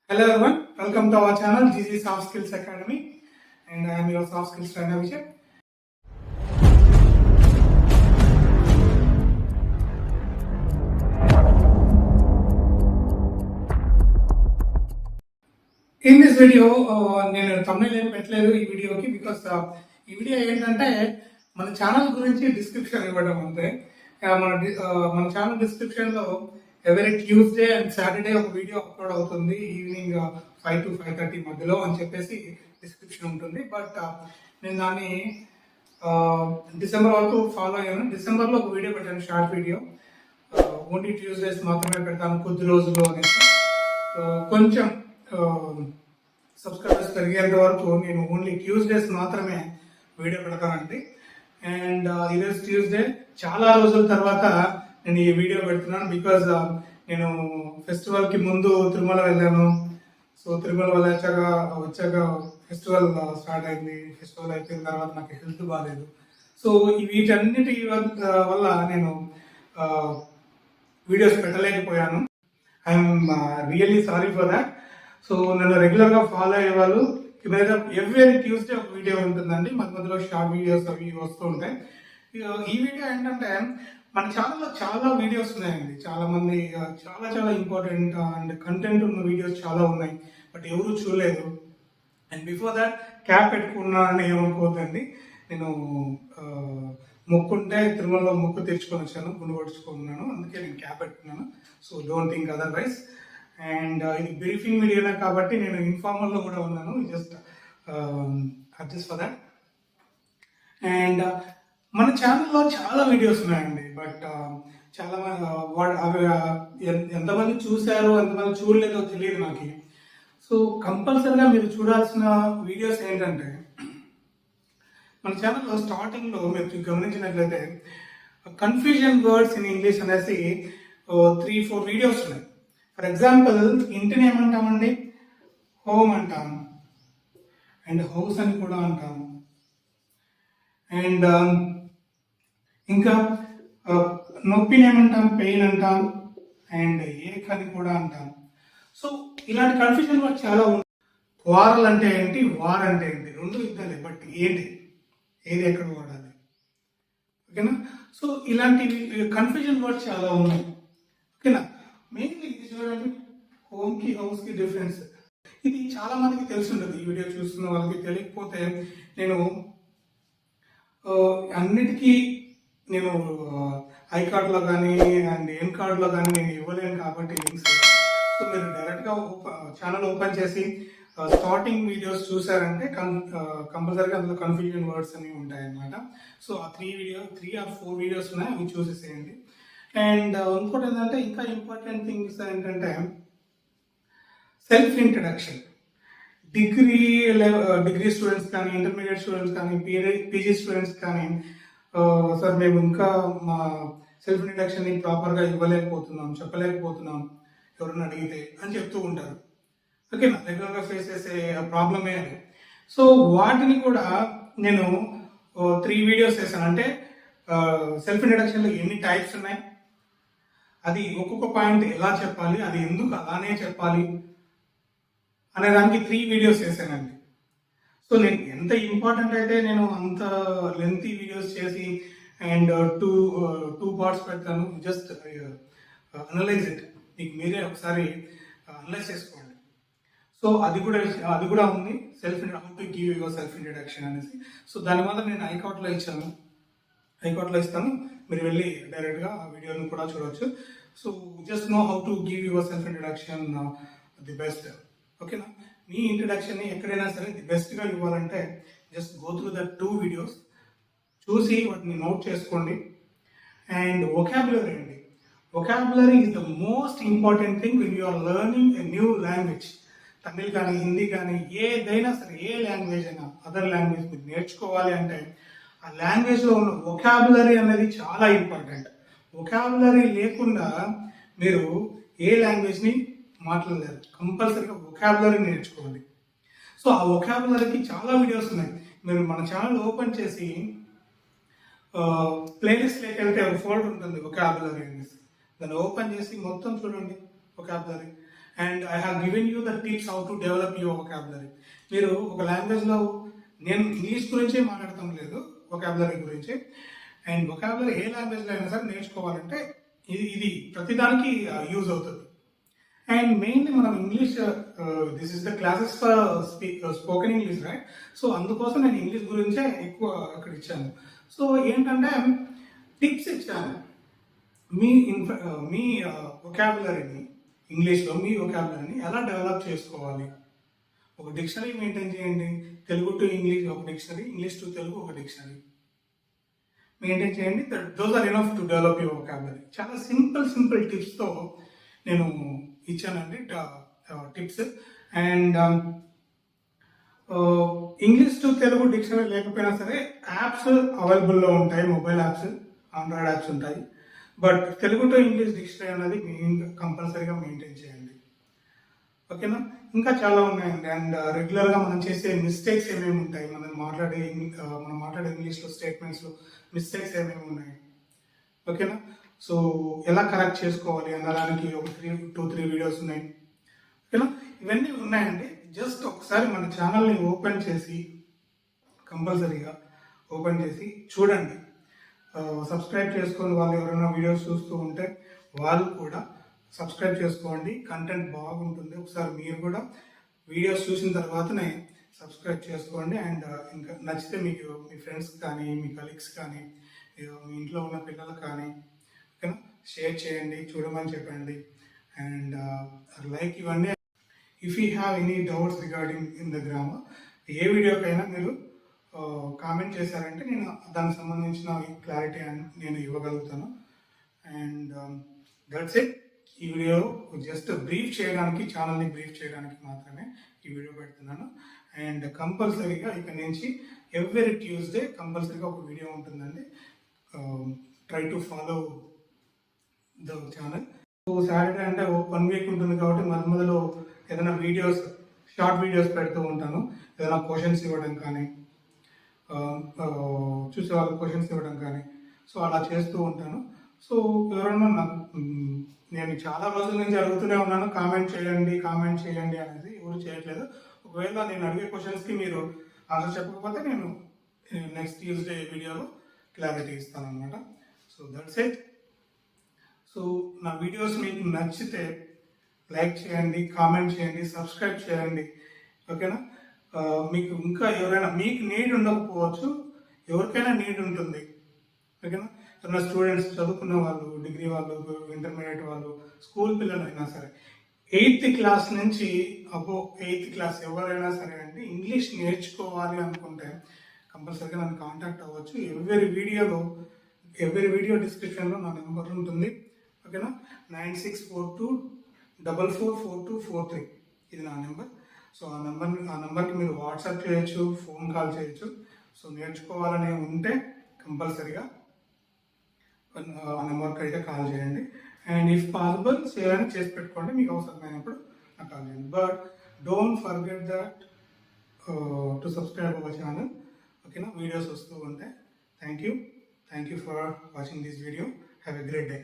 Hello everyone, welcome to our channel GG Soft Skills Academy, and I am your soft skills trainer Vijay. In this video, నేను thumbnail ఏం పెట్టలేదు ఈ వీడియోకి because ఈ video ఏంటంటే మన ఛానల్ గురించి డిస్క్రిప్షన్ ఇవ్వడం అంతే. మన ఛానల్ డిస్క్రిప్షన్ లో ఎవరీ ట్యూస్డే అండ్ సాటర్డే ఒక వీడియో అప్లోడ్ అవుతుంది ఈవినింగ్ 5 to 5:30 మధ్యలో అని చెప్పేసి డిస్క్రిప్షన్ ఉంటుంది. బట్ నేను దాన్ని డిసెంబర్ వరకు ఫాలో అయ్యాను. డిసెంబర్లో ఒక వీడియో పెట్టాను, షార్ట్ వీడియో. ఓన్లీ ట్యూస్డేస్ మాత్రమే పెడతాను కొద్ది రోజులు అనేసి. కొంచెం సబ్స్క్రైబర్స్ పెరిగేంత వరకు నేను ఓన్లీ ట్యూస్డేస్ మాత్రమే వీడియో పెడతానండి. అండ్ ఈరోజు ట్యూస్డే, చాలా రోజుల తర్వాత నేను ఈ వీడియో పెడుతున్నాను బికాజ్ నేను ఫెస్టివల్కి ముందు తిరుమల వెళ్ళాను. సో తిరుమల వచ్చాక ఫెస్టివల్ స్టార్ట్ అయింది. ఫెస్టివల్ అయిపోయిన తర్వాత నాకు హెల్త్ బాగాలేదు. సో వీటన్నిటి వల్ల నేను వీడియోస్ పెట్టలేకపోయాను. I'm really sorry for that. So నన్ను రెగ్యులర్గా ఫాలో అయ్యే వాళ్ళు మీద ఎవ్రీ ట్యూస్డే ఒక వీడియో ఉంటుందండి. మధ్యలో షార్ట్ వీడియోస్ అవి వస్తూ ఉంటాయి. ఈ వీడియో ఏంటంటే మన ఛానల్లో చాలా వీడియోస్ ఉన్నాయండి. చాలా మంది చాలా ఇంపార్టెంట్ అండ్ కంటెంట్ ఉన్న వీడియోస్ చాలా ఉన్నాయి, బట్ ఎవరు చూడలేదు. అండ్ బిఫోర్ దాట్ క్యాప్ పెట్టుకున్నానని ఏమనుకోవద్దండి. నేను మొక్కుంటే తిరుమలలో మొక్కు తెచ్చుకొని వచ్చాను, గుండు కొట్టుకున్నాను, అందుకే నేను క్యాప్ పెట్టుకున్నాను. So don't think otherwise. And ఇది బ్రీఫింగ్ వీడియోనే కాబట్టి నేను ఇన్ఫార్మల్లో కూడా ఉన్నాను, just adjust for that. And మన ఛానల్లో చాలా వీడియోస్ ఉన్నాయండి, బట్ చాలా అవి ఎంతమంది చూశారో ఎంతమంది చూడలేదో తెలియదు నాకు. సో కంపల్సరిగా మీరు చూడాల్సిన వీడియోస్ ఏంటంటే, మన ఛానల్లో స్టార్టింగ్లో మీరు గమనించినట్లయితే కన్ఫ్యూజన్ వర్డ్స్ ఇన్ ఇంగ్లీష్ అనేసి 3-4 వీడియోస్ ఉన్నాయి. ఫర్ ఎగ్జాంపుల్, ఇంటిని ఏమంటామండి? హోమ్ అంటాం, అండ్ హౌస్ అని కూడా అంటాం. అండ్ ఇంకా నొప్పిని ఏమంటాం? పెయిన్ అంటాం. అండ్ ఏక్ అని కూడా అంటాం. సో ఇలాంటి కన్ఫ్యూజన్ వర్డ్స్ చాలా ఉన్నాయి. వారల్ అంటే ఏంటి, వార్ అంటే ఏంటి, రెండు యుద్ధాలే, బట్ ఏంటి, ఏది ఎక్కడ వాడాలి, ఓకేనా? సో ఇలాంటి కన్ఫ్యూజన్ వర్డ్స్ చాలా ఉన్నాయి, ఓకేనా? మెయిన్లీ ఇది చూడండి, హోమ్కి హౌస్కి డిఫరెన్స్. ఇది చాలా మందికి తెలిసి ఉండదు, ఈ వీడియో చూస్తున్న వాళ్ళకి. తెలియకపోతే నేను అన్నిటికీ నేను ఐ కార్డ్లో కానీ అండ్ ఎన్ కార్డ్లో కానీ నేను ఇవ్వలేను కాబట్టి లింక్స్. సో మీరు డైరెక్ట్గా ఛానల్ ఓపెన్ చేసి స్టార్టింగ్ వీడియోస్ చూసారంటే కంపల్సరీగా అందులో కన్ఫ్యూజన్ వర్డ్స్ అనేవి ఉంటాయన్నమాట. సో ఆ 3 or 4 వీడియోస్ ఉన్నాయి, అవి చూసేసేయండి. అండ్ ఇంకోటి ఏంటంటే, ఇంకా ఇంపార్టెంట్ థింగ్స్ ఏంటంటే సెల్ఫ్ ఇంట్రడక్షన్. డిగ్రీ స్టూడెంట్స్ కానీ, ఇంటర్మీడియట్ స్టూడెంట్స్ కానీ, పీజీ స్టూడెంట్స్ కానీ, సార్ మేము ఇంకా మా సెల్ఫ్ ఇంట్రడక్షన్ని ప్రాపర్గా ఇవ్వలేకపోతున్నాం, చెప్పలేకపోతున్నాం ఎవరైనా అడిగితే అని చెప్తూ ఉంటారు. ఓకేనా? రెగ్యులర్గా ఫేస్ చేసే ప్రాబ్లమే అది. సో వాటిని కూడా నేను 3 వీడియోస్ చేశాను. అంటే సెల్ఫ్ ఇంట్రడక్షన్లో ఎన్ని టైప్స్ ఉన్నాయి, అది ఒక్కొక్క పాయింట్ ఎలా చెప్పాలి, అది ఎందుకు అలానే చెప్పాలి అనే దానికి 3 వీడియోస్ చేశానండి. సో నేను ఎంత ఇంపార్టెంట్ అయితే నేను అంత లెంతీ వీడియోస్ చేసి అండ్ టూ పార్ట్స్ పెడతాను. జస్ట్ అనలైజ్ ఇట్, మీకు మీరే ఒకసారి అనలైజ్ చేసుకోండి. సో అది కూడా ఉంది, how to give yourself introduction అనేసి. సో దానివల్ల నేను ఐకాట్లో ఇస్తాను, మీరు వెళ్ళి డైరెక్ట్గా ఆ వీడియోని కూడా చూడవచ్చు. So just know how to give yourself introduction the best, ఓకేనా? మీ ఇంట్రడక్షన్ని ఎక్కడైనా సరే ది బెస్ట్గా ఇవ్వాలంటే just go through the 2 videos, చూసి వాటిని నోట్ చేసుకోండి. అండ్ వొకాబులరీ అండి, vocabulary is the most important thing when you are learning a new language. Tamil కానీ, హిందీ కానీ, ఏదైనా సరే, ఏ లాంగ్వేజ్ అయినా, అదర్ లాంగ్వేజ్ మీరు నేర్చుకోవాలి అంటే ఆ లాంగ్వేజ్లో ఉన్న వొకాబులరీ అనేది చాలా ఇంపార్టెంట్. వొకాబులరీ లేకుండా మీరు ఏ లాంగ్వేజ్ని మాట్లాడలేరు. కంపల్సరీగా వొకాబులరీ నేర్చుకోవాలి. సో ఆ వొకాబులరీకి చాలా వీడియోస్ ఉన్నాయి. మీరు మన ఛానల్ ఓపెన్ చేసి ప్లేలిస్ట్లోకి వెళ్తే ఒక ఫోల్డర్ ఉంటుంది వొకాబులరీ అనేసి, దాన్ని ఓపెన్ చేసి మొత్తం చూడండి vocabulary. And I have given you the tips how to develop your vocabulary. మీరు ఒక లాంగ్వేజ్లో, నేను ఇంగ్లీష్ గురించే మాట్లాడటం లేదు, వొకాబులరీ గురించి. అండ్ వొకాబులరీ ఏ లాంగ్వేజ్లో అయినా సరే నేర్చుకోవాలంటే ఇది ప్రతిదానికి యూజ్ అవుతుంది. అండ్ మెయిన్లీ మనం English, this is the classes for spoken English, right? So అందుకోసం నేను ఇంగ్లీష్ గురించే ఎక్కువ అక్కడ ఇచ్చాను. సో ఏంటంటే టిప్స్ ఇచ్చాను. మీ వొకాబులరీని, ఇంగ్లీష్లో మీ వొకాబులరీని ఎలా డెవలప్ చేసుకోవాలి. ఒక డిక్షనరీ మెయింటైన్ చేయండి. తెలుగు టు ఇంగ్లీష్ ఒక డిక్షనరీ, ఇంగ్లీష్ టు తెలుగు ఒక డిక్షనరీ మెయింటైన్ చేయండి. Those are enough to develop your vocabulary. చాలా సింపుల్ టిప్స్తో నేను ఇచ్చానండి tips. And English to Telugu dictionary లేకపోయినా సరే యాప్స్ అవైలబుల్లో ఉంటాయి, మొబైల్ యాప్స్, ఆండ్రాయిడ్ యాప్స్ ఉంటాయి. But Telugu to English dictionary అనేది కంపల్సరీగా మెయింటైన్ చేయండి. ఓకేనా? ఇంకా చాలా ఉన్నాయండి. అండ్ రెగ్యులర్గా మనం చేసే మిస్టేక్స్ ఏమేమి ఉంటాయి, మనం మాట్లాడే ఇంగ్లీష్లో స్టేట్మెంట్స్లో మిస్టేక్స్ ఏమేమి ఉన్నాయి, ఓకేనా? సో ఎలా కరెక్ట్ చేసుకోవాలి అనడానికి ఒక 2-3 వీడియోస్ ఉన్నాయి, ఓకేనా? ఇవన్నీ ఉన్నాయండి. జస్ట్ ఒకసారి మన ఛానల్ని ఓపెన్ చేసి, కంపల్సరీగా ఓపెన్ చేసి చూడండి. సబ్స్క్రైబ్ చేసుకొని వాళ్ళు ఎవరైనా వీడియోస్ చూస్తూ ఉంటే వాళ్ళు కూడా సబ్స్క్రైబ్ చేసుకోండి. కంటెంట్ బాగుంటుంది. ఒకసారి మీరు కూడా వీడియోస్ చూసిన తర్వాతనే సబ్స్క్రైబ్ చేసుకోండి. అండ్ ఇంకా నచ్చితే మీకు మీ ఫ్రెండ్స్ కానీ, మీ కలీగ్స్ కానీ, మీ ఇంట్లో ఉన్న పిల్లలకు కానీ, ఓకేనా, షేర్ చేయండి, చూడమని చెప్పండి. అండ్ లైక్ ఇవ్వండి. If you have any doubts regarding in the grammar, ఏ వీడియోకైనా మీరు కామెంట్ చేశారంటే నేను దానికి సంబంధించిన క్లారిటీ నేను ఇవ్వగలుగుతాను. And that's it. ఈ వీడియో జస్ట్ బ్రీఫ్ చేయడానికి, ఛానల్ని బ్రీఫ్ చేయడానికి మాత్రమే ఈ వీడియో పెడుతున్నాను. అండ్ కంపల్సరీగా ఇక్కడ నుంచి ఎవ్రీ ట్యూస్డే కంపల్సరీగా ఒక వీడియో ఉంటుందండి. Try to follow the channel. So Saturday అంటే 1 వీక్ ఉంటుంది కాబట్టి మధ్యలో ఏదైనా వీడియోస్, షార్ట్ వీడియోస్ పెడుతూ ఉంటాను. ఏదైనా క్వశ్చన్స్ ఇవ్వడం కానీ, చూసే వాళ్ళకి క్వశ్చన్స్ ఇవ్వడం కానీ, సో అలా చేస్తూ ఉంటాను. సో ఎవరైనా నేను చాలా రోజుల నుంచి అడుగుతూనే ఉన్నాను, కామెంట్ చేయండి అనేది ఎవరు చేయట్లేదు. ఒకవేళ నేను అడిగే క్వశ్చన్స్కి మీరు ఆన్సర్ చెప్పకపోతే నేను నెక్స్ట్ ట్యూస్డే వీడియోలో క్లారిటీ ఇస్తాను అనమాట. So that's it. సో నా వీడియోస్ మీకు నచ్చితే లైక్ చేయండి, కామెంట్ చేయండి, సబ్స్క్రైబ్ చేయండి, ఓకేనా? మీకు ఇంకా ఎవరైనా, మీకు నీడ్ ఉండకపోవచ్చు, ఎవరికైనా నీడ్ ఉంటుంది, ఓకేనా? ఏదైనా స్టూడెంట్స్, చదువుకున్న వాళ్ళు, డిగ్రీ వాళ్ళు, ఇంటర్మీడియట్ వాళ్ళు, స్కూల్ పిల్లలు అయినా సరే, 8th క్లాస్ నుంచి 8th క్లాస్ ఎవరైనా సరే అండి, ఇంగ్లీష్ నేర్చుకోవాలి అనుకుంటే కంపల్సరీగా నన్ను కాంటాక్ట్ అవ్వచ్చు. ఎవ్రీ వీడియో డిస్క్రిప్షన్లో నా నెంబర్ ఉంటుంది, ఓకేనా? 9642444243 ఇది నా నెంబర్. సో ఆ నెంబర్కి మీరు వాట్సాప్ చేయొచ్చు, ఫోన్ కాల్ చేయొచ్చు. సో నేర్చుకోవాలని ఉంటే కంపల్సరీగా ఆ నెంబర్కి అయితే కాల్ చేయండి. అండ్ ఇఫ్ పాసిబుల్ చేయాలని చేసి పెట్టుకోండి, మీకు అవసరమైనప్పుడు నాకు కాల్ చేయండి. But don't forget that to subscribe our channel, ఓకేనా? వీడియోస్ వస్తూ ఉంటాయి. Thank you for watching this video. Have a great day.